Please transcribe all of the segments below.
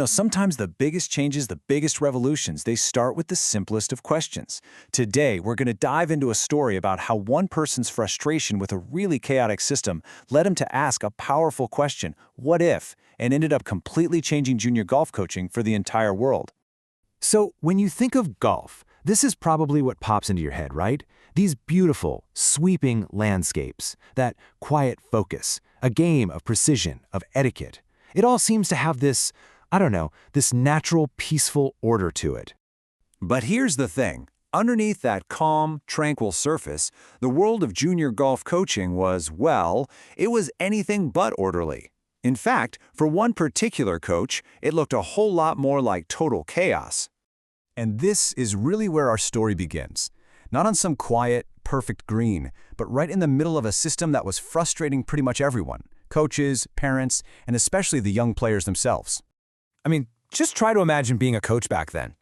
Sometimes the biggest changes, the biggest revolutions, they start with the simplest of questions. Today, we're going to dive into a story about how one person's frustration with a really chaotic system led him to ask a powerful question, what if, and ended up completely changing junior golf coaching for the entire world. So, when you think of golf, this is probably what pops into your head, right? These beautiful, sweeping landscapes, that quiet focus, a game of precision, of etiquette. It all seems to have this, this natural, peaceful order to it. But here's the thing. Underneath that calm, tranquil surface, the world of junior golf coaching was, well, it was anything but orderly. In fact, for one particular coach, it looked a whole lot more like total chaos. And this is really where our story begins. Not on some quiet, perfect green, but right in the middle of a system that was frustrating pretty much everyone, coaches, parents, and especially the young players themselves. Just try to imagine being a coach back then.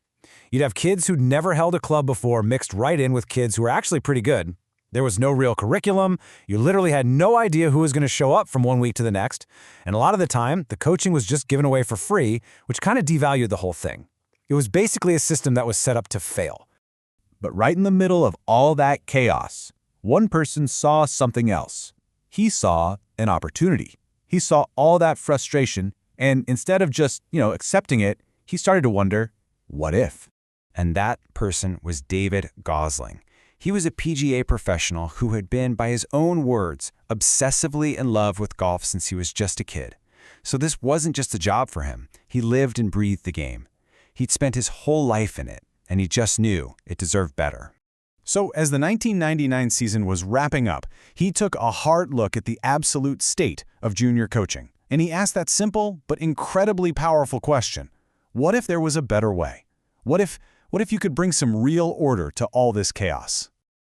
You'd have kids who'd never held a club before mixed right in with kids who were actually pretty good. There was no real curriculum. You literally had no idea who was going to show up from one week to the next. And a lot of the time, the coaching was just given away for free, which kind of devalued the whole thing. It was basically a system that was set up to fail. But right in the middle of all that chaos, one person saw something else. He saw an opportunity. He saw all that frustration, and instead of just, accepting it, he started to wonder, what if? And that person was David Gosling. He was a PGA professional who had been, by his own words, obsessively in love with golf since he was just a kid. So this wasn't just a job for him. He lived and breathed the game. He'd spent his whole life in it, and he just knew it deserved better. So as the 1999 season was wrapping up, he took a hard look at the absolute state of junior coaching. And he asked that simple but incredibly powerful question, what if there was a better way? What if you could bring some real order to all this chaos?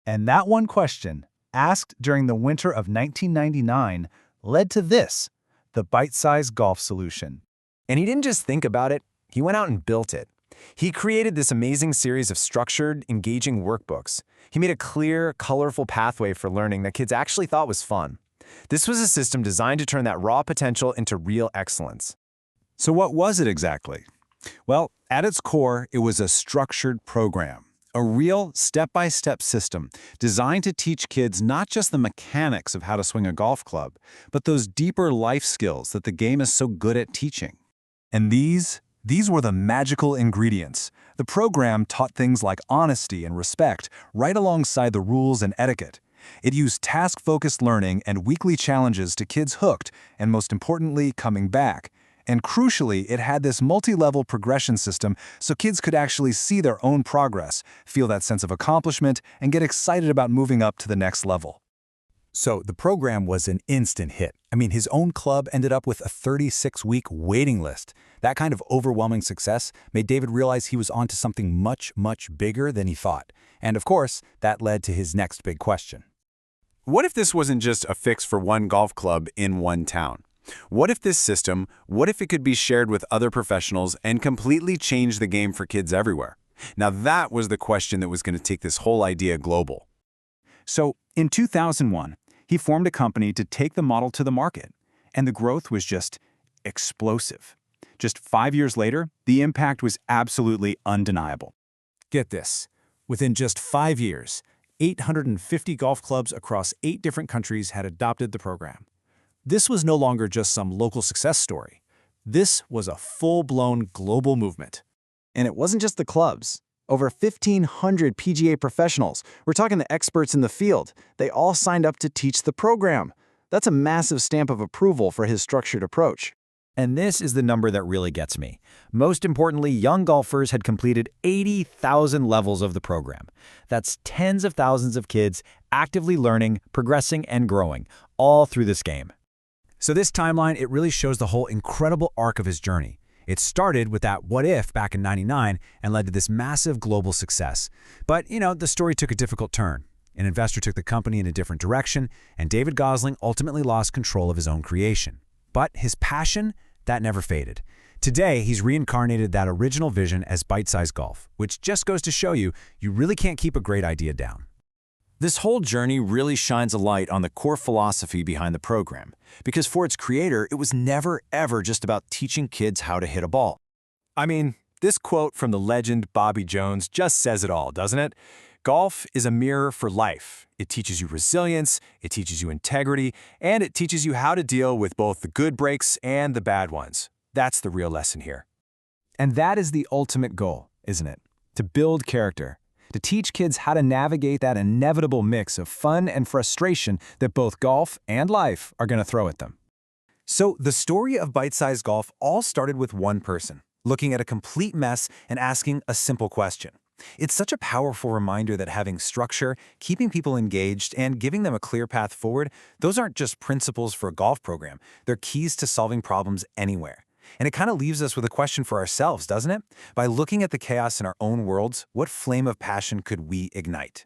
And that one question, asked during the winter of 1999, led to this, the Bitesize Golf solution. And he didn't just think about it, he went out and built it. He created this amazing series of structured, engaging workbooks. He made a clear, colorful pathway for learning that kids actually thought was fun. This was a system designed to turn that raw potential into real excellence. So what was it exactly? Well, at its core, it was a structured program, a real step-by-step system designed to teach kids not just the mechanics of how to swing a golf club, but those deeper life skills that the game is so good at teaching. And these were the magical ingredients. The program taught things like honesty and respect right alongside the rules and etiquette. It used task-focused learning and weekly challenges to kids hooked and, most importantly, coming back. And crucially, it had this multi-level progression system so kids could actually see their own progress, feel that sense of accomplishment, and get excited about moving up to the next level. So the program was an instant hit. His own club ended up with a 36-week waiting list. That kind of overwhelming success made David realize he was onto something much, much bigger than he thought. And of course, that led to his next big question. What if this wasn't just a fix for one golf club in one town? What if it could be shared with other professionals and completely change the game for kids everywhere? Now that was the question that was going to take this whole idea global. So, in 2001, he formed a company to take the model to the market, and the growth was just explosive. Just 5 years later, the impact was absolutely undeniable. Get this, within just 5 years, 850 golf clubs across 8 different countries had adopted the program. This was no longer just some local success story. This was a full-blown global movement. And it wasn't just the clubs. Over 1,500 PGA professionals, we're talking the experts in the field, they all signed up to teach the program. That's a massive stamp of approval for his structured approach. And this is the number that really gets me. Most importantly, young golfers had completed 80,000 levels of the program. That's tens of thousands of kids actively learning, progressing, and growing, all through this game. So this timeline, it really shows the whole incredible arc of his journey. It started with that what if back in '99 and led to this massive global success. But, the story took a difficult turn. An investor took the company in a different direction, and David Gosling ultimately lost control of his own creation. But his passion, that never faded. Today, he's reincarnated that original vision as Bitesize Golf, which just goes to show you really can't keep a great idea down. This whole journey really shines a light on the core philosophy behind the program, because for its creator, it was never, ever just about teaching kids how to hit a ball. I mean, this quote from the legend Bobby Jones just says it all, doesn't it? Golf is a mirror for life. It teaches you resilience, it teaches you integrity, and it teaches you how to deal with both the good breaks and the bad ones. That's the real lesson here. And that is the ultimate goal, isn't it? To build character, to teach kids how to navigate that inevitable mix of fun and frustration that both golf and life are going to throw at them. So the story of Bitesize Golf all started with one person, looking at a complete mess and asking a simple question. It's such a powerful reminder that having structure, keeping people engaged, and giving them a clear path forward, those aren't just principles for a golf program. They're keys to solving problems anywhere. And it kind of leaves us with a question for ourselves, doesn't it? By looking at the chaos in our own worlds, what flame of passion could we ignite?